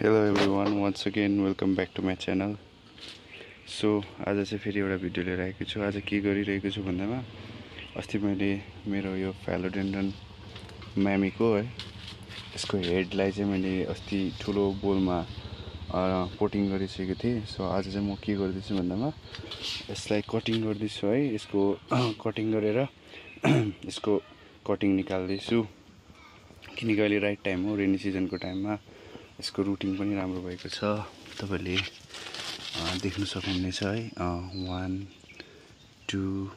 Hello everyone, once again welcome back to my channel. So आज चाहिँ फेरि एउटा भिडियो लिएर आएको छु। आज के गरिरहेको छु भन्दामा अस्ति मैले मेरो यो फ्यालोडेन्ड्रन म्यामीको है यसको हेडलाई चाहिँ मैले अस्ति ठुलो बोलमा पोटिङ गरिसकेको थिएँ। सो आज चाहिँ म के गर्दैछु भन्दामा यसलाई कटिङ गर्दैछु है। यसको कटिङ गरेर यसको कटिङ निकाल्दैछु किनकि अहिले राइट टाइम हो, रेनी सिजनको टाइममा यसको रुटिङ पनि राम्रो भएको छ। तपाईले देख्न सक्नुहुनेछ है। 1 2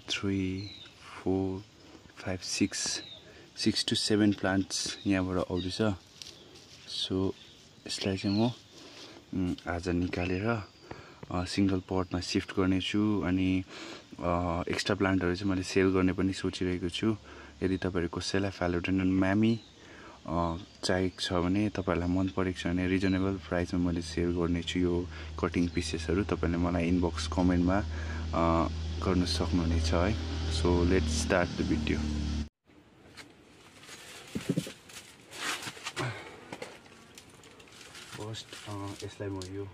3 4 5 6 to 7 प्लान्ट्स यहाँबाट आउँदैछ। सो यसलाई चाहिँ म आज निकालेर सिंगल पटमा शिफ्ट गर्नेछु अनि एक्स्ट्रा प्लान्टहरु चाहिँ मैले सेल गर्ने पनि सोचिरहेको छु। यदि तपाईहरुको कसैलाई फ्यालोडेन्ड्रन म्यामी चाहिएको छ भने, तपाईहरुलाई मन परेको छ भने रिजनेबल प्राइसमा मैले सेल गर्नेछु यो कटिङ पिसेसहरु। तपाईले मलाई इनबक्स कमेन्टमा गर्न सक्नुहुनेछ है। So let's start the video. First यसलाई म यो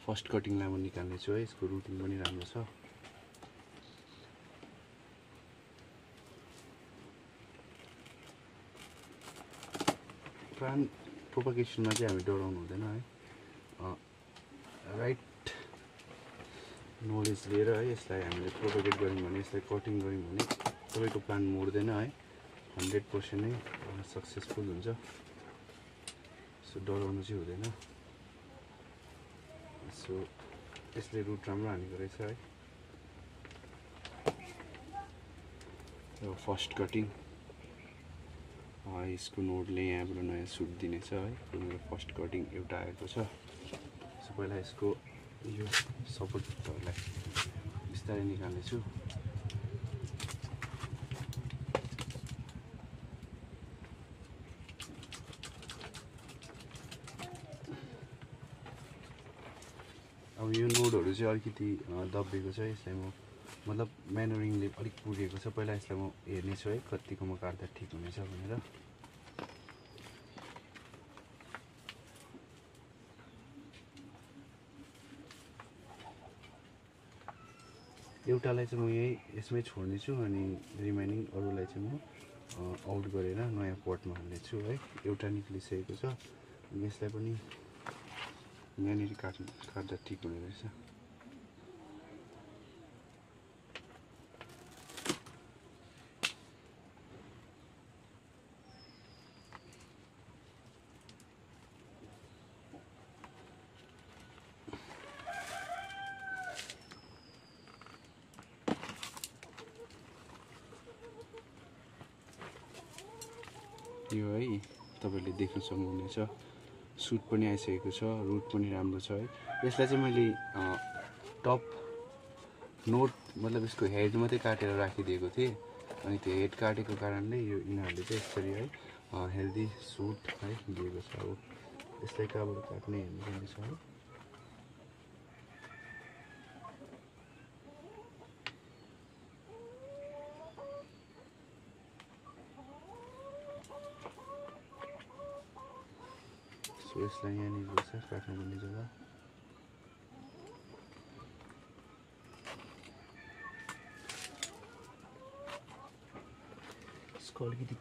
फर्स्ट कटिङलाई म निकाल्ने छु है। यसको रुटिङ पनि राम्रो छ। प्लान्ट प्रोपगेसनमा चाहिँ हामी डराउनु हुँदैन है। राइट नलेज लिएर है यसलाई हामीले प्रोपगेट गर्यौं भने, यसलाई कटिङ गर्यौं भने तपाईको प्लान्ट मर्दैन है। 100% नै सक्सेसफुल हुन्छ। सो डराउनु चाहिँ हुँदैन। सो यसले रुट राम्रो हानेको रहेछ है। फर्स्ट कटिङ यसको नोडले यहाँबाट नयाँ सुट दिनेछ है। मेरो फर्स्ट कटिङ एउटा आएको छ। सो पहिला यसको यो सपोर्टहरुलाई बिस्तारै निकाल्ने छु। अब यो नोडहरु चाहिँ अलिकति दब्बेको छ। यसलाई म मतलब म्यानरिङले अलिक पुगेको छ। पहिला यसलाई म हेर्ने छु है कतिकोमा काट्दा ठिक हुनेछ भनेर। एउटालाई चाहिँ म यही यसमै छोड्ने छु अनि रिमेनिङ अरूलाई चाहिँ म आउट गरेर नयाँ पटमा हाल्ने छु है। एउटा निक्लिसकेको छ। यसलाई पनि यहाँनिर काट्दा ठिक हुने रहेछ। यो है तपाईले देख्न सक्नुहुनेछ। सुट पनि आइसकेको छ, रुट पनि राम्रो छ है। यसलाई चाहिँ मैले टप नोट मतलब यसको हेड मात्रै काटेर राखिदिएको थिएँ अनि त्यो हेड काटेको कारणले यो यिनीहरुले चाहिँ यसरी है हेल्दी सुट है दिएको छ। अब यसलाई कहाँबाट काट्ने हेर्नुपर्ने छ है। यसलाई यहाँनिर रहेछ काट्नुपर्ने जग्गा। यसको अलिकति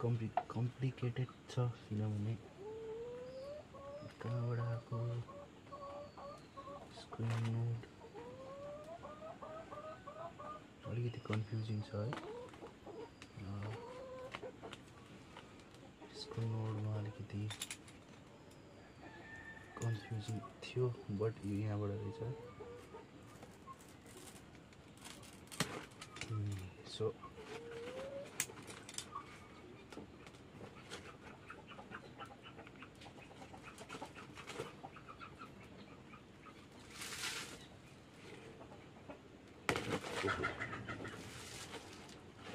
कम्प्लिकेटेड छ किनभने कहाँबाट आएको यसको नोड अलिकति कन्फ्युजिङ छ है। यसको नोडमा अलिकति कन्फ्युजिङ थियो बट यो यहाँबाट रहेछ। सो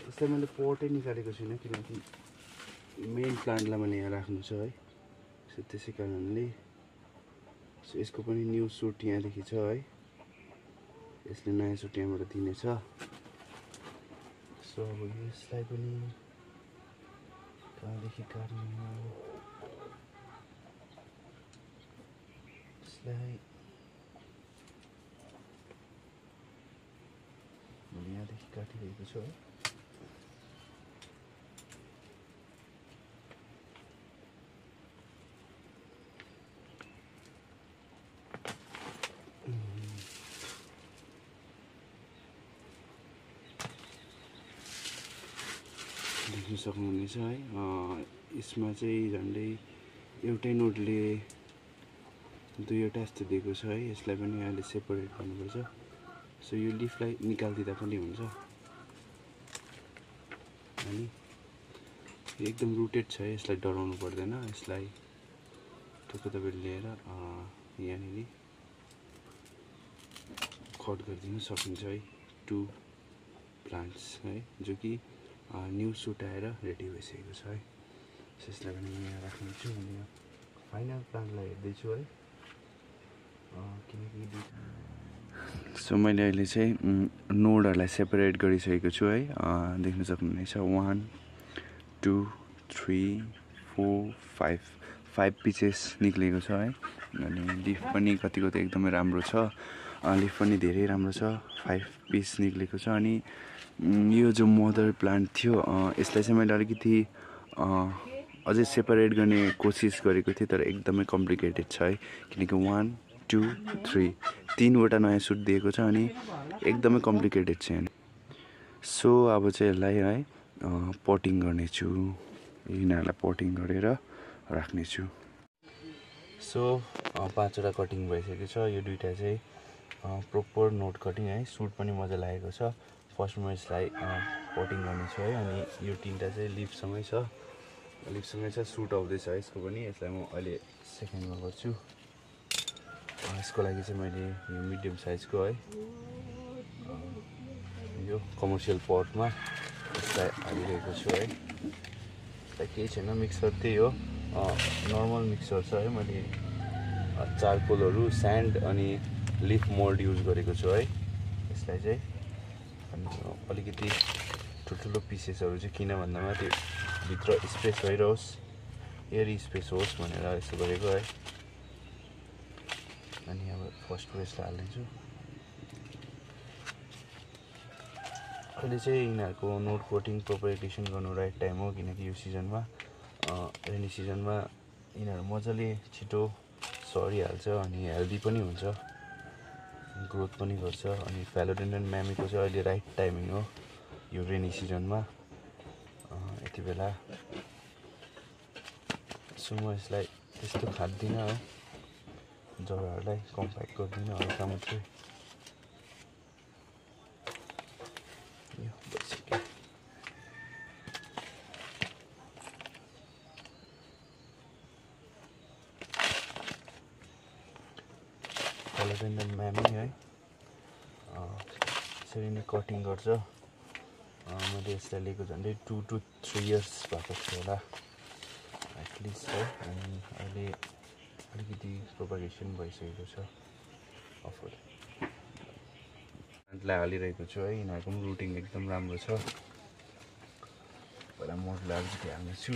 यसलाई मैले पटै निकालेको छुइनँ किनकि मेन प्लान्टलाई मैले यहाँ राख्नु छ है। सो त्यसै कारणले यसको पनि न्यू सुट यहाँदेखि छ है। यसले नयाँ सुट यहाँबाट दिनेछ। सो अब यसलाई पनि कहाँदेखि काट्ने हो यसलाई मैले यहाँदेखि काटिरहेको छु है। देख्न सक्नुहुनेछ है, यसमा चाहिँ झन्डै एउटै नोटले दुईवटा जस्तो दिएको छ है। यसलाई पनि अहिले सेपरेट गर्नुपर्छ। सो यो लिफलाई निकालिदिँदा पनि हुन्छ अनि एकदम रुटेड छ है, यसलाई डराउनु पर्दैन। यसलाई ठुक्क तपाईँले लिएर यहाँनिर कट गरिदिन सकिन्छ है। 2 प्लान्ट्स है, जो कि न्यू सुट आएर रेडी भइसकेको छ है। यसलाई पनि म यहाँ राख्नेछु अनि यो फाइनल प्लान्टलाई हेर्दैछु है, किनकि सो मैले अहिले चाहिँ नोडहरूलाई सेपरेट गरिसकेको छु है। देख्न सक्नुहुनेछ 1 2 3 4 5 पिसेस निक्लेको छ है। अनि लिफ पनि कतिको त एकदमै राम्रो छ, लिफ पनि धेरै राम्रो छ। 5 पिस निक्लेको छ। अनि यो जो मदर प्लान्ट थियो यसलाई चाहिँ मैले अलिकति अझै सेपरेट गर्ने कोसिस गरेको थिएँ, तर एकदमै कम्प्लिकेटेड छ है। किनकि 1 2 3 3वटा नयाँ सुट दिएको छ अनि एकदमै कम्प्लिकेटेड छ यहाँ। सो अब चाहिँ यसलाई है पटिङ गर्नेछु, यिनीहरूलाई पटिङ गरेर राख्नेछु। सो 5वटा कटिङ भइसकेको छ। यो दुईवटा चाहिँ प्रोपर नोट कटिङ है, सुट पनि मजा लागेको छ। फर्स्टमा यसलाई पटिङ गर्नेछु है। अनि यो 3टा चाहिँ लिफसँगै छ, सुट आउँदैछ यसको पनि। यसलाई म अहिले सेकेन्डमा गर्छु। यसको लागि चाहिँ मैले यो मिडियम साइजको है यो कमर्सियल पटमा यसलाई हालिरहेको छु है। यसलाई केही छैन, मिक्सर त्यही हो, नर्मल मिक्सर छ है। मैले चारकोलहरू, स्यान्ड अनि लिफ मोल्ड युज गरेको छु है यसलाई चाहिँ। अनि अलिकति ठुल्ठुलो पिसेसहरू चाहिँ किन भन्दामा त्यो भित्र स्पेस भइरहोस्, एयर स्पेस होस् भनेर यसो गरेको है। अनि अब फर्स्टको यसलाई हालिदिन्छु। अहिले चाहिँ यिनीहरूको नोट कोटिङ प्रोपरेसन गर्नु राइट टाइम हो, किनकि यो सिजनमा रेनी सिजनमा यिनीहरू मजाले छिटो सरिहाल्छ अनि हेल्दी पनि हुन्छ, ग्रोथ पनि गर्छ। अनि फ्यालोडेन्ड्रन म्यामीको चाहिँ अहिले राइट टाइमिङ हो यो रेनी सिजनमा, यति बेला। सो म यसलाई त्यस्तो खाँदिनँ है, जराहरूलाई कम्प्याक्ट गर्दिनँ हल्का मात्रै। यो भइसक्यो। फ्यालोडेन्ड्रन म्यामी है, यसरी नै कटिङ गर्छ। मैले यसलाई लिएको झन्डै 2 to 3 years भएको थियो होला एटलिस्ट है। अनि अहिले अलिकति प्रोपगेसन भइसकेको छ। प्लान्टलाई हालिरहेको छु है, यिनीहरूको पनि रुटिङ एकदम राम्रो छ। पहिला मडलाई अलिकति हाल्नेछु।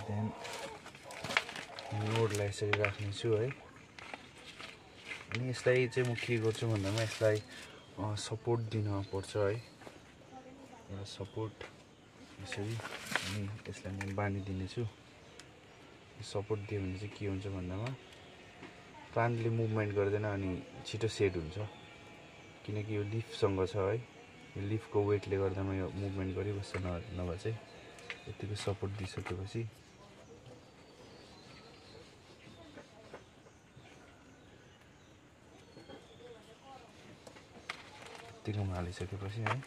देन नोडलाई यसरी राख्नेछु है। अनि यसलाई चाहिँ म के गर्छु भन्दामा यसलाई सपोर्ट दिन पर्छ है, एउटा सपोर्ट यसरी। अनि यसलाई म बाँधिदिनेछु। सपोर्ट दियो भने चाहिँ के हुन्छ भन्दामा प्लान्टले मुभमेन्ट गर्दैन अनि छिटो सेट हुन्छ, किनकि यो लिफसँग छ है। यो लिफको वेटले गर्दामा यो मुभमेन्ट गरिबस्छ, नभए चाहिँ यतिको सपोर्ट दिइसकेपछि यतिकोमा हालिसकेपछि है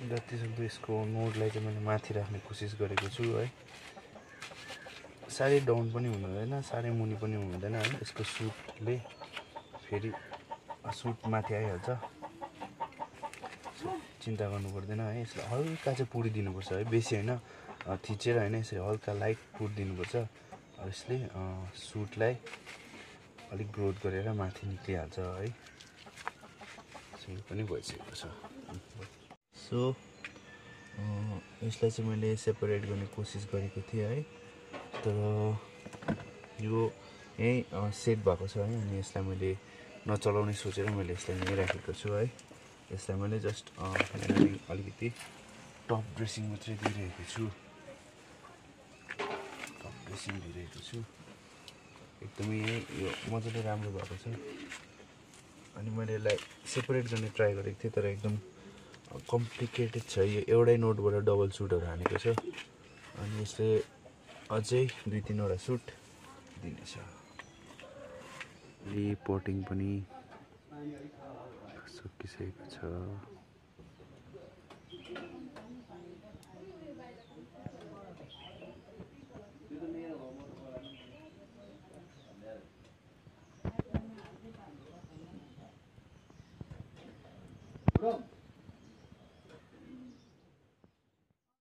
जतिसक्दो यसको नोडलाई चाहिँ मैले माथि राख्ने कोसिस गरेको छु है। साह्रै डाउन पनि हुनु हुँदैन, साह्रै मुनि पनि हुँदैन है। यसको सुटले फेरि सुट माथि आइहाल्छ। चिन्ता गर्नु पर्दैन है। यसलाई हल्का चाहिँ पुरिदिनुपर्छ है, बेसी होइन, थिचेर होइन, यसरी हल्का लाइट पुरिदिनुपर्छ। यसले सुटलाई अलिक ग्रोथ गरेर माथि निक्लिहाल्छ है। यो पनि भइसकेको छ। सो यसलाई चाहिँ मैले सेपरेट गर्ने कोसिस गरेको थिएँ है, तर यो यहीँ सेट भएको छ है। अनि यसलाई मैले नचलाउने सोचेर मैले यसलाई यहीँ राखेको छु है। यसलाई मैले जस्ट अलिकति टप ड्रेसिङ मात्रै दिइरहेको छु, टप ड्रेसिङ दिइरहेको छु। एकदमै यो मजाले राम्रो भएको छ। अनि मैले यसलाई सेपरेट गर्ने ट्राई गरेको थिएँ, तर एकदम कम्प्लिकेटेड छ। यो एउटै नोटबाट डबल सुटहरू हानेको छ। अनि यसले अझै 2-3वटा सुट दिनेछ। पोटिङ पनि सकिसकेको छ।